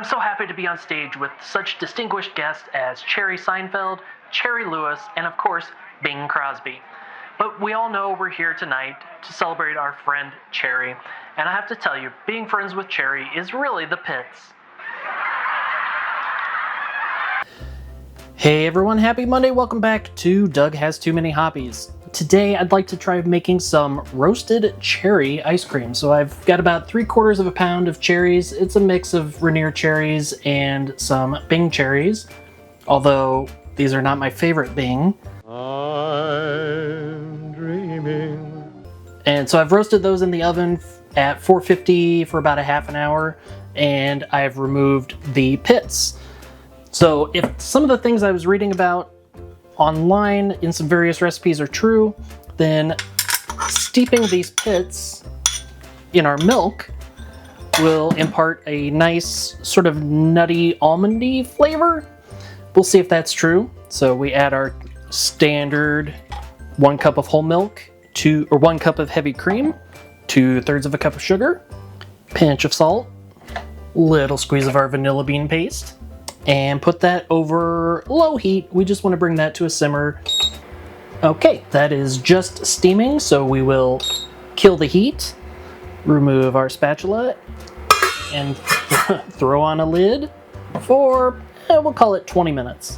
I'm so happy to be on stage with such distinguished guests as Cherry Seinfeld, Cherry Lewis, and of course, Bing Crosby. But we all know we're here tonight to celebrate our friend Cherry, and I have to tell you, being friends with Cherry is really the pits. Hey everyone, happy Monday, welcome back to Doug Has Too Many Hobbies. Today I'd like to try making some roasted cherry ice cream. So I've got about 3/4 of a pound of cherries. It's a mix of Rainier cherries and some Bing cherries, although these are not my favorite Bing. I'm dreaming. And so I've roasted those in the oven at 450 for about a half an hour, and I've removed the pits. So if some of the things I was reading about online in some various recipes are true, then steeping these pits in our milk will impart a nice sort of nutty almondy flavor. We'll see if that's true. So we add our standard 1 cup of whole milk, 1 cup of heavy cream, 2/3 of a cup of sugar, pinch of salt, little squeeze of our vanilla bean paste, and put that over low heat. We just want to bring that to a simmer. Okay, that is just steaming, so we will kill the heat, remove our spatula, and throw on a lid for, we'll call it 20 minutes.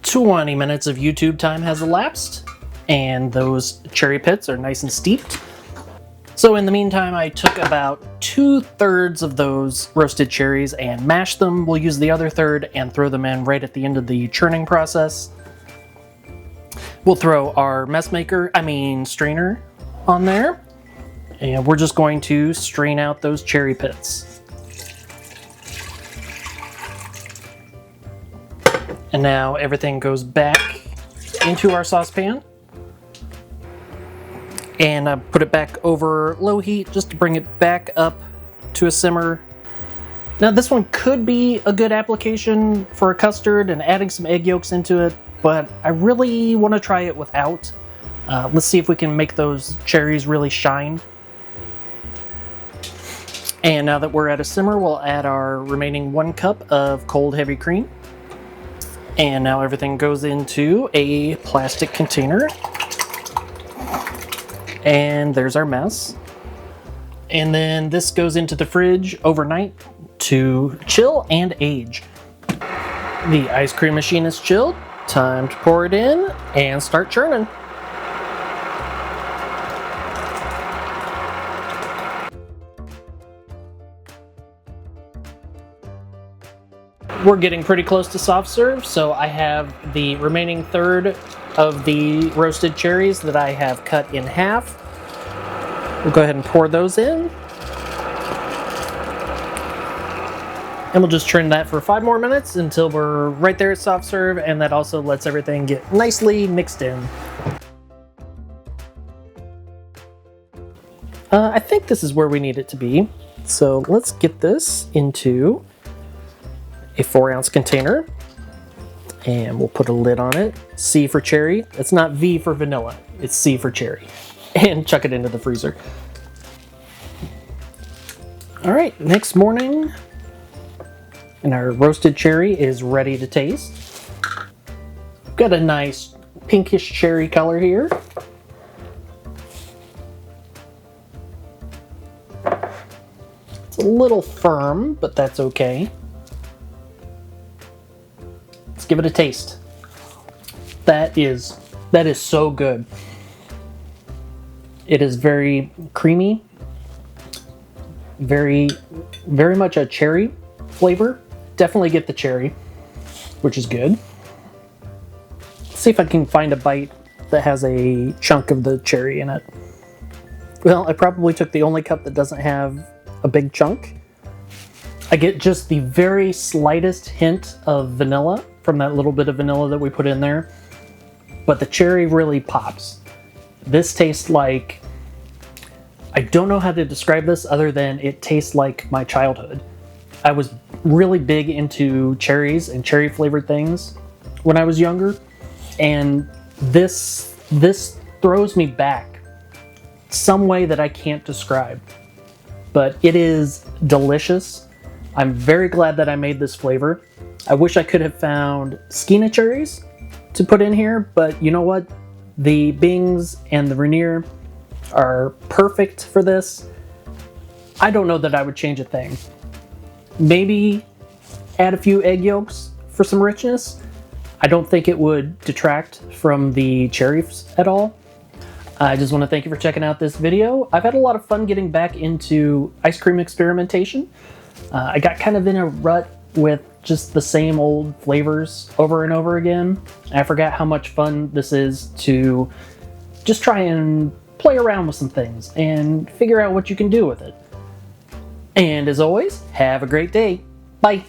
20 minutes of YouTube time has elapsed, and those cherry pits are nice and steeped. So in the meantime, I took about 2/3 of those roasted cherries and mashed them. We'll use the other third and throw them in right at the end of the churning process. We'll throw our strainer on there. And we're just going to strain out those cherry pits. And now everything goes back into our saucepan. And I put it back over low heat just to bring it back up to a simmer. Now this one could be a good application for a custard and adding some egg yolks into it, but I really want to try it without. Let's see if we can make those cherries really shine. And now that we're at a simmer, we'll add our remaining 1 cup of cold heavy cream. And now everything goes into a plastic container. And there's our mess. And then this goes into the fridge overnight to chill and age. The ice cream machine is chilled. Time to pour it in and start churning. We're getting pretty close to soft serve, so I have the remaining third of the roasted cherries that I have cut in half. We'll go ahead and pour those in. And we'll just churn that for 5 more minutes until we're right there at soft serve, and that also lets everything get nicely mixed in. I think this is where we need it to be. So let's get this into a 4-ounce container. And we'll put a lid on it. C for cherry. It's not V for vanilla. It's C for cherry. And chuck it into the freezer. All right, next morning, and our roasted cherry is ready to taste. We've got a nice pinkish cherry color here. It's a little firm, but that's okay. Let's give it a taste. That is so good. It is very creamy, very much a cherry flavor. Definitely get the cherry, which is good. Let's see if I can find a bite that has a chunk of the cherry in it. Well, I probably took the only cup that doesn't have a big chunk. I get just the very slightest hint of vanilla from that little bit of vanilla that we put in there, but the cherry really pops. This tastes like, I don't know how to describe this other than it tastes like my childhood. I was really big into cherries and cherry flavored things when I was younger, and this throws me back some way that I can't describe. But it is delicious. I'm very glad that I made this flavor. I wish I could have found skeena cherries to put in here, but you know what? The Bings and the Rainier are perfect for this. I don't know that I would change a thing. Maybe add a few egg yolks for some richness. I don't think it would detract from the cherries at all. I just want to thank you for checking out this video. I've had a lot of fun getting back into ice cream experimentation. I got kind of in a rut with just the same old flavors over and over again. I forgot how much fun this is to just try and play around with some things and figure out what you can do with it. And as always, have a great day. Bye.